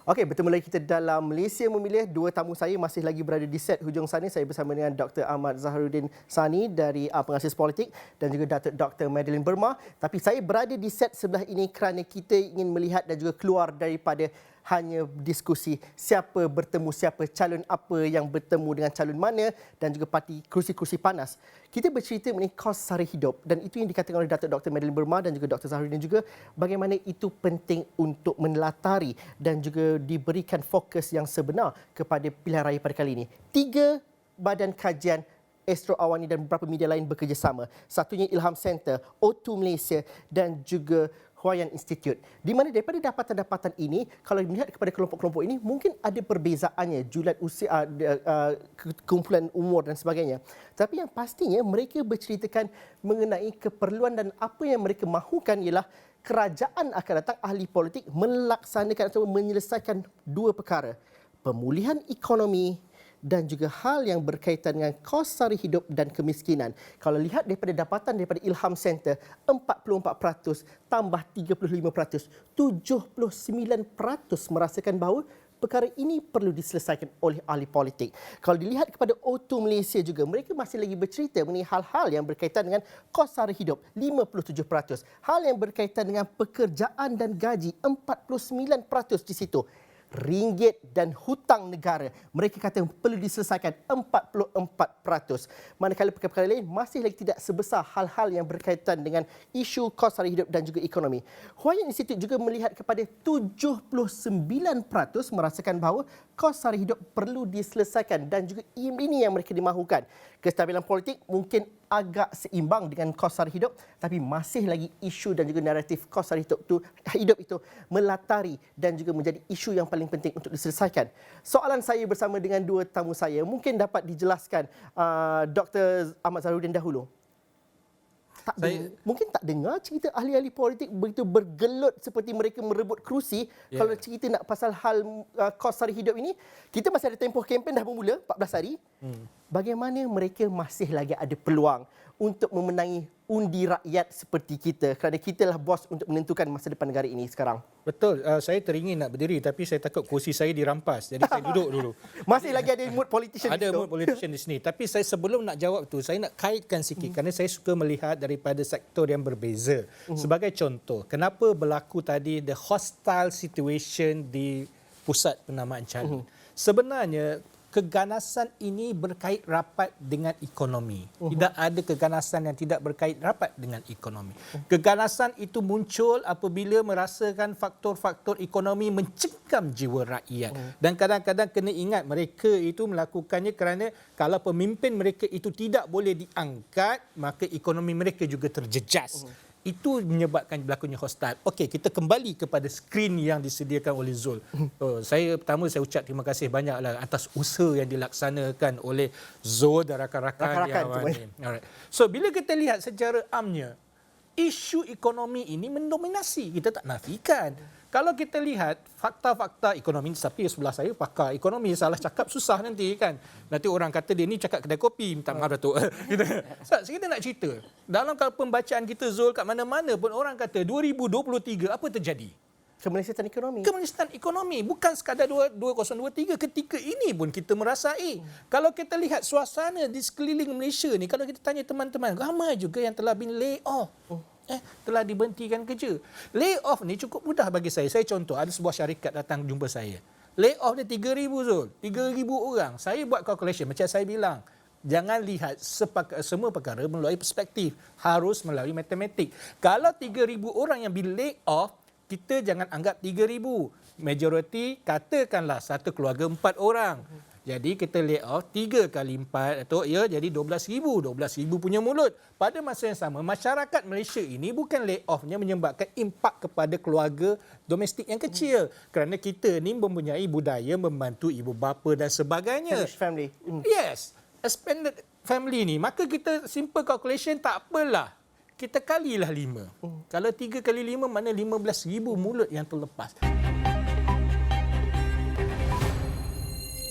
Okey, bertemu lagi kita dalam Malaysia Memilih. Dua tamu saya masih lagi berada di set hujung sana. Saya bersama dengan Dr. Ahmad Zaharuddin Sani dari Pengasis Politik dan juga Dr. Madeline Burma. Tapi saya berada di set sebelah ini kerana kita ingin melihat dan juga keluar daripada hanya diskusi siapa bertemu siapa, calon apa yang bertemu dengan calon mana dan juga parti kerusi-kerusi panas. Kita bercerita mengenai kos sara hidup dan itu yang dikatakan oleh Dr. Madeline Burma dan juga Dr. Zaharuddin juga bagaimana itu penting untuk menelatari dan juga diberikan fokus yang sebenar kepada pilihan raya pada kali ini. 3 badan kajian Astro Awani dan beberapa media lain bekerjasama. Satunya Ilham Center, O2 Malaysia dan juga Huayan Institute. Di mana daripada dapatan-dapatan ini, kalau melihat kepada kelompok-kelompok ini, mungkin ada perbezaannya, julat usia, kumpulan umur dan sebagainya. Tapi yang pastinya mereka berceritakan mengenai keperluan dan apa yang mereka mahukan ialah kerajaan akan datang, ahli politik melaksanakan atau menyelesaikan dua perkara. Pemulihan ekonomi dan juga hal yang berkaitan dengan kos sara hidup dan kemiskinan. Kalau lihat daripada dapatan daripada Ilham Center, 44% tambah 35%, 79% merasakan bahawa perkara ini perlu diselesaikan oleh ahli politik. Kalau dilihat kepada O2 Malaysia juga, mereka masih lagi bercerita mengenai hal-hal yang berkaitan dengan kos sara hidup, 57%. Hal yang berkaitan dengan pekerjaan dan gaji, 49% di situ. Ringgit dan hutang negara, mereka kata perlu diselesaikan, 44%. Manakala perkara-perkara lain masih lagi tidak sebesar hal-hal yang berkaitan dengan isu kos sara hidup dan juga ekonomi. Huayan Institute juga melihat kepada 79% merasakan bahawa kos sara hidup perlu diselesaikan dan juga ini yang mereka dimahukan. Kestabilan politik mungkin agak seimbang dengan kos sara hidup, tapi masih lagi isu dan juga naratif kos sara hidup itu melatari dan juga menjadi isu yang paling penting untuk diselesaikan. Soalan saya bersama dengan dua tamu saya, mungkin dapat dijelaskan Dr. Ahmad Zaharuddin dahulu. Mungkin tak dengar cerita ahli-ahli politik begitu bergelut seperti mereka merebut kerusi. Kalau cerita nak pasal hal kos sara hidup ini, kita masih ada tempoh kempen dah bermula 14 hari. Bagaimana mereka masih lagi ada peluang untuk memenangi undi rakyat seperti kita, kerana kitalah bos untuk menentukan masa depan negara ini sekarang. Betul, saya teringin nak berdiri tapi saya takut kursi saya dirampas. Jadi saya duduk dulu. Masih lagi ada mood politician Ada mood politician di sini. Tapi saya sebelum nak jawab tu, saya nak kaitkan sikit kerana saya suka melihat daripada sektor yang berbeza. Sebagai contoh, kenapa berlaku tadi the hostile situation di pusat penamaan calon. Sebenarnya keganasan ini berkait rapat dengan ekonomi. Tidak ada keganasan yang tidak berkait rapat dengan ekonomi. Keganasan itu muncul apabila merasakan faktor-faktor ekonomi mencengkam jiwa rakyat. Dan kadang-kadang kena ingat mereka itu melakukannya kerana kalau pemimpin mereka itu tidak boleh diangkat, maka ekonomi mereka juga terjejas. Itu menyebabkan berlakunya hostile. Okey, kita kembali kepada skrin yang disediakan oleh Zul. Saya ucap terima kasih banyaklah atas usaha yang dilaksanakan oleh Zul dan rakan-rakan yang awal. So, bila kita lihat secara amnya, isu ekonomi ini mendominasi. Kita tak nafikan. Kalau kita lihat fakta-fakta ekonomi, tapi sebelah saya pakar ekonomi, salah cakap susah nanti kan. Nanti orang kata dia ni cakap kedai kopi, minta maaf Datuk. Kita nak cerita. Dalam pembacaan kita Zul kat mana-mana pun orang kata 2023 apa terjadi? Kemelesatan ekonomi. Kemelesatan ekonomi. Bukan sekadar 2023. Ketika ini pun kita merasai. Kalau kita lihat suasana di sekeliling Malaysia ni, kalau kita tanya teman-teman, ramai juga yang telah been lay off. Telah diberhentikan kerja. Layoff ni cukup mudah bagi saya. Saya contoh, ada sebuah syarikat datang jumpa saya. Layoff ni 3,000 Zul. 3,000 orang. Saya buat calculation macam saya bilang. Jangan lihat semua perkara melalui perspektif. Harus melalui matematik. Kalau 3,000 orang yang be laid off, kita jangan anggap 3,000. Majoriti katakanlah satu keluarga 4 orang. Jadi kita lay off 3 kali 4 atau ya jadi 12,000. 12,000 punya mulut. Pada masa yang sama, masyarakat Malaysia ini bukan lay off-nya menyebabkan impak kepada keluarga domestik yang kecil. Kerana kita ni mempunyai budaya membantu ibu bapa dan sebagainya. Family. Yes. Expanded family ni. Maka kita simple calculation tak apalah. Kita kalilah 5. Kalau 3 kali 5 mana 15,000 mulut yang terlepas.